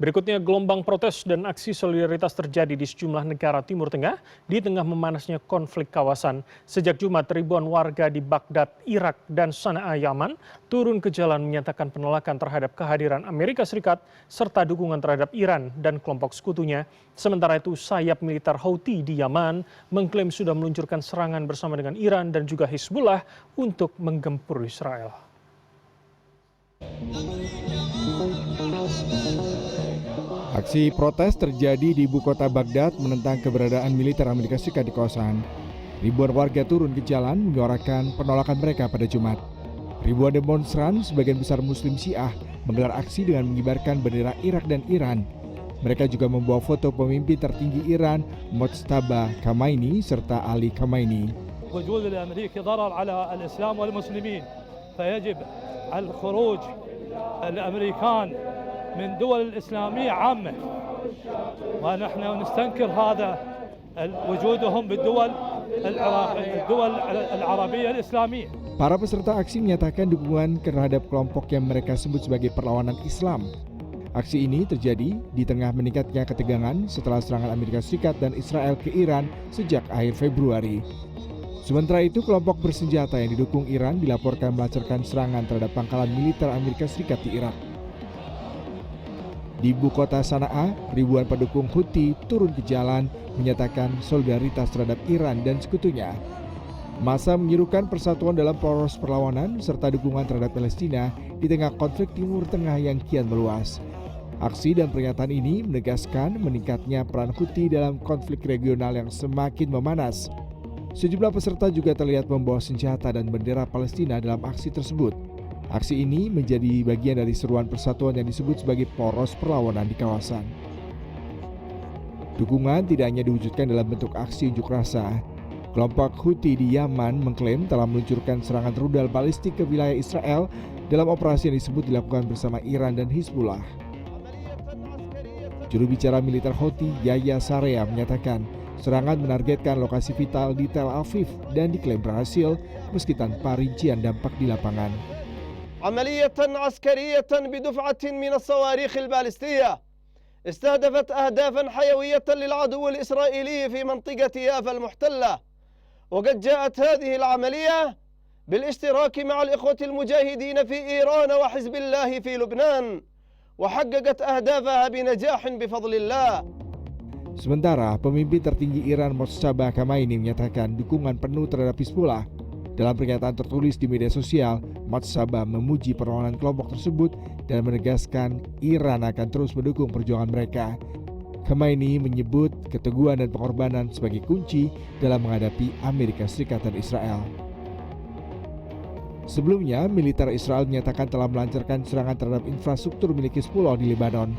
Berikutnya, gelombang protes dan aksi solidaritas terjadi di sejumlah negara Timur Tengah di tengah memanasnya konflik kawasan. Sejak Jumat, ribuan warga di Baghdad, Irak, dan Sana'a, Yaman turun ke jalan menyatakan penolakan terhadap kehadiran Amerika Serikat serta dukungan terhadap Iran dan kelompok sekutunya. Sementara itu, sayap militer Houthi di Yaman mengklaim sudah meluncurkan serangan bersama dengan Iran dan juga Hizbullah untuk menggempur Israel. Aksi protes terjadi di ibu kota Baghdad menentang keberadaan militer Amerika Serikat di kawasan. Ribuan warga turun ke jalan menyuarakan penolakan mereka pada Jumat. Ribuan demonstran, sebagian besar Muslim Syiah, menggelar aksi dengan mengibarkan bendera Irak dan Iran. Mereka juga membawa foto pemimpin tertinggi Iran, Mojtaba Khamenei, serta Ali Khamenei. وجود الأمريكي ضرر على الإسلام والمسلمين فيجب الخروج الأمريكان من دول الإسلامية عامة ونحن نستنكر هذا وجودهم بالدول العربية الإسلامية. Para peserta aksi menyatakan dukungan terhadap kelompok yang mereka sebut sebagai perlawanan Islam. Aksi ini terjadi di tengah meningkatnya ketegangan setelah serangan Amerika Serikat dan Israel ke Iran sejak akhir Februari. Sementara itu, kelompok bersenjata yang didukung Iran dilaporkan melancarkan serangan terhadap pangkalan militer Amerika Serikat di Irak. Di ibu kota Sana'a, ribuan pendukung Houthi turun ke jalan menyatakan solidaritas terhadap Iran dan sekutunya. Massa menyerukan persatuan dalam poros perlawanan serta dukungan terhadap Palestina di tengah konflik Timur Tengah yang kian meluas. Aksi dan pernyataan ini menegaskan meningkatnya peran Houthi dalam konflik regional yang semakin memanas. Sejumlah peserta juga terlihat membawa senjata dan bendera Palestina dalam aksi tersebut. Aksi ini menjadi bagian dari seruan persatuan yang disebut sebagai poros perlawanan di kawasan. Dukungan tidak hanya diwujudkan dalam bentuk aksi unjuk rasa. Kelompok Houthi di Yaman mengklaim telah meluncurkan serangan rudal balistik ke wilayah Israel dalam operasi yang disebut dilakukan bersama Iran dan Hizbullah. Juru bicara militer Houthi, Yahya Sarea, menyatakan serangan menargetkan lokasi vital di Tel Aviv dan diklaim berhasil meski tanpa rincian dampak di lapangan. عملية عسكرية بدفعة من الصواريخ البالستية استهدفت أهدافا حيوية للعدو الإسرائيلي في منطقة يافا المحتلة وقد جاءت هذه العملية بالاشتراك مع الإخوة المجاهدين في إيران وحزب الله في لبنان وحققت أهدافها بنجاح بفضل الله. Sementara pemimpin tertinggi Iran Mojtaba Khamenei menyatakan dukungan penuh terhadap Hizbullah. Dalam pernyataan tertulis di media sosial, Mojtaba memuji perlawanan kelompok tersebut dan menegaskan Iran akan terus mendukung perjuangan mereka. Khamenei menyebut keteguhan dan pengorbanan sebagai kunci dalam menghadapi Amerika Serikat dan Israel. Sebelumnya, militer Israel menyatakan telah melancarkan serangan terhadap infrastruktur milik Hizbullah di Lebanon.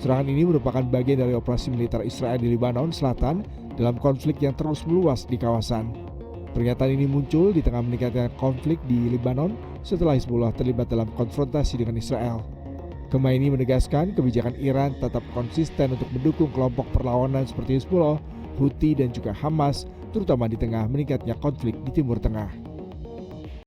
Serangan ini merupakan bagian dari operasi militer Israel di Lebanon Selatan dalam konflik yang terus meluas di kawasan. Pernyataan ini muncul di tengah meningkatnya konflik di Lebanon setelah Hizbullah terlibat dalam konfrontasi dengan Israel. Khamenei menegaskan kebijakan Iran tetap konsisten untuk mendukung kelompok perlawanan seperti Hizbullah, Houthi, dan juga Hamas, terutama di tengah meningkatnya konflik di Timur Tengah.